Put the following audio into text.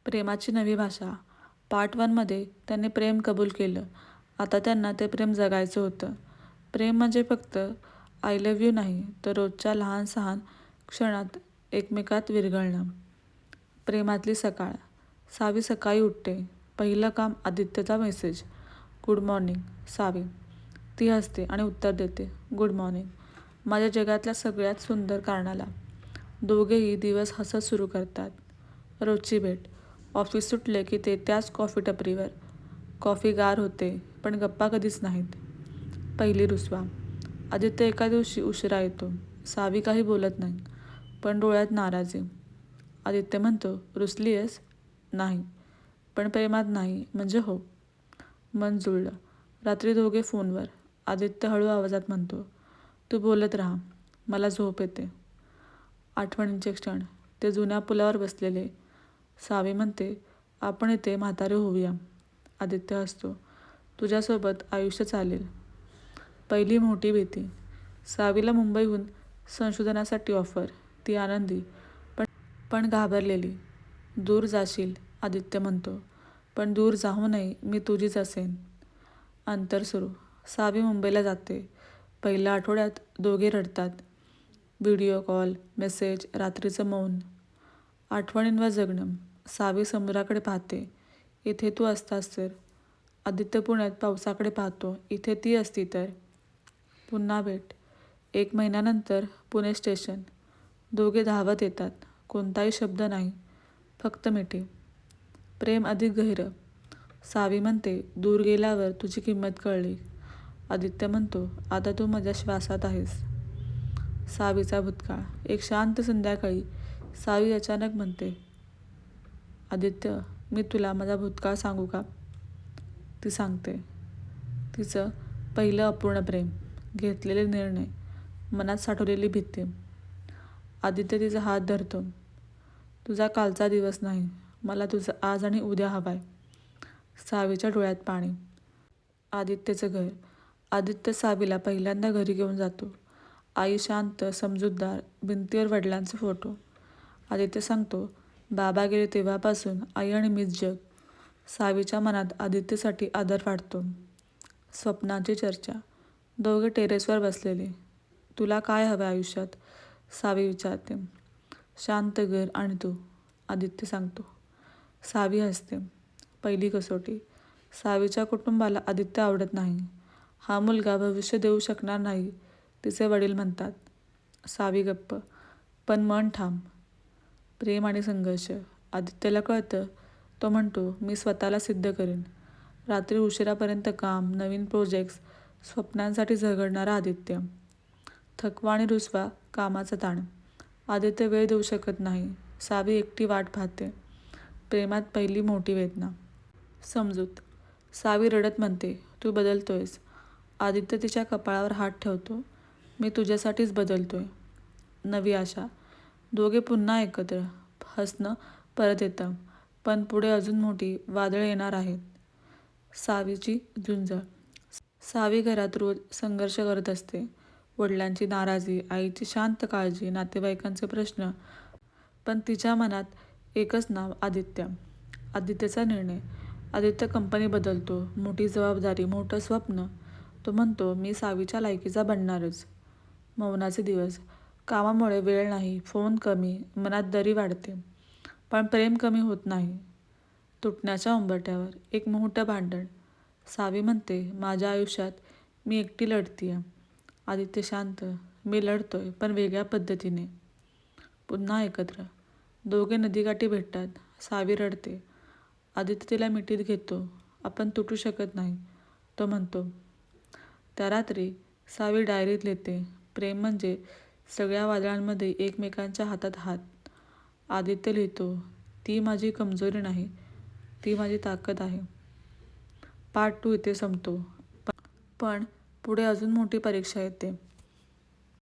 प्रेमाची नवी भाषा. पार्ट 1मध्ये त्यांनी प्रेम कबूल केलं. आता त्यांना ते प्रेम जगायचं होतं. प्रेम म्हणजे फक्त आय लव्ह यू नाही, तर रोजच्या लहान सहान क्षणात एकमेकात विरघळणं. प्रेमातली सकाळ. सावी सकाळी उठते. पहिलं काम आदित्यचा मेसेज. गुड मॉर्निंग सावी. ती हसते आणि उत्तर देते, गुड मॉर्निंग माझ्या जगातल्या सगळ्यात सुंदर कारणाला. दोघेही दिवस हसत सुरू करतात. रोजची भेट. ऑफिस सुटले की ते त्याच कॉफी टपरीवर. कॉफी गार होते, पण गप्पा कधीच नाहीत. पहिली रुसवा. आदित्य एका दिवशी उशिरा येतो. सावी काही बोलत नाही, पण डोळ्यात नाराजी. आदित्य म्हणतो, रुसलीयस? नाही. पण प्रेमात नाही म्हणजे हो. मन जुळलं. रात्री दोघे फोनवर. आदित्य हळू आवाजात म्हणतो, तू बोलत राहा, मला झोप येते. आठवणींचे क्षण. ते जुन्या पुलावर बसलेले. सावी म्हणते, आपण इथे म्हातारे होऊया. आदित्य हसतो, तुझ्यासोबत आयुष्य चालेल. पहिली मोठी भीती. सावीला मुंबईहून संशोधनासाठी ऑफर. ती आनंदी, पण घाबरलेली. दूर जाशील, आदित्य म्हणतो, पण दूर जाऊ नये, मी तुझीच असेन. अंतर सुरू. सावी मुंबईला जाते. पहिल्या आठवड्यात दोघे रडतात. व्हिडिओ कॉल, मेसेज, रात्रीचं मौन. आठवणींवर जगणं. सावी समुद्राकडे पाहते, इथे तू असतास तर. आदित्य पुण्यात पावसाकडे पाहतो, इथे ती असती तर. पुन्हा भेट. 1 महिन्यानंतर पुणे स्टेशन. दोघे धावत येतात. कोणताही शब्द नाही, फक्त मिठी. प्रेम अधिक गहिरं. सावी म्हणते, दूर गेल्यावर तुझी किंमत कळली. आदित्य म्हणतो, आता तू माझ्या श्वासात आहेस. सावीचा भूतकाळ. एक शांत संध्याकाळी सावी अचानक म्हणते, आदित्य, मी तुला माझा भूतकाळ सांगू का? ती सांगते. तिचं पहिलं अपूर्ण प्रेम, घेतलेले निर्णय, मनात साठवलेली भीती. आदित्य तिचा हात धरतो. तुझा कालचा दिवस नाही, मला तुझं आज आणि उद्या हवाय. सावीच्या डोळ्यात पाणी. आदित्यचं घर. आदित्य सावीला पहिल्यांदा घरी घेऊन जातो. आई शांत, समजूतदार, भिंतीवर वडिलांचे फोटो. आदित्य सांगतो, बाबा गेले तेव्हापासून आई आणि मीच जग. सावीच्या मनात आदित्यसाठी आदर वाढतो. स्वप्नांची चर्चा. दोघे टेरेसवर बसलेले. तुला काय हवं आयुष्यात? सावी विचारते. शांत घर आणि तू, आदित्य सांगतो. सावी हसते. पहिली कसोटी. सावीच्या कुटुंबाला आदित्य आवडत नाही. हा मुलगा भविष्य देऊ शकणार नाही, तिचे वडील म्हणतात. सावी गप्प, पण मन ठाम. प्रेम आणि संघर्ष. आदित्यला कळतं. तो म्हणतो, मी स्वतःला सिद्ध करेन. रात्री उशिरापर्यंत काम, नवीन प्रोजेक्ट्स, स्वप्नांसाठी झगडणारा आदित्य. थकवा आणि रुसवा, कामाचा ताण. आदित्य वेळ देऊ शकत नाही. सावी एकटी वाट पाहते. प्रेमात पहिली मोठी वेदना. समजूत. सावी रडत म्हणते, तू बदलतोयस. आदित्य तिच्या कपाळावर हात ठेवतो. मी तुझ्यासाठीच बदलतोय. नवी आशा. दोघे पुन्हा एकत्र. हसणं परत येतं, पण पुढे अजून मोठी वादळं येणार आहेत. सावीची झुंज. सावी घरात रोज संघर्ष करत असते. वडिलांची नाराजी, आईची शांत काळजी, नातेवाईकांचे प्रश्न, पण तिच्या मनात एकच नाव, आदित्य. आदित्यचा निर्णय. आदित्य कंपनी बदलतो. मोठी जबाबदारी, मोठं स्वप्न. तो म्हणतो, मी सावीच्या लायकीचा बनणारच. मौनाचे दिवस. कामामुळे वेळ नाही, फोन कमी, मनात दरी वाढते. पण प्रेम कमी होत नाही. तुटण्याच्या उंबरठ्यावर. एक मोठं भांडण. सावी म्हणते, माझ्या आयुष्यात मी एकटी लढतीये. आदित्य शांत, मी लढतोय, पण वेगळ्या पद्धतीने. पुन्हा एकत्र. दोघे नदीकाठी भेटतात. सावी रडते. आदित्य तिला मिठीत घेतो. आपण तुटू शकत नाही, तो म्हणतो. त्या रात्री सावी डायरीत लिहिते, प्रेम म्हणजे सगळ्या वादळांमध्ये एकमेकांच्या हातात हात. आदित्य लिहितो, ती माझी कमजोरी नाही, ती माझी ताकद आहे. पार्ट 2 इथे संपतो. पण पुढे अजून मोठी परीक्षा येते.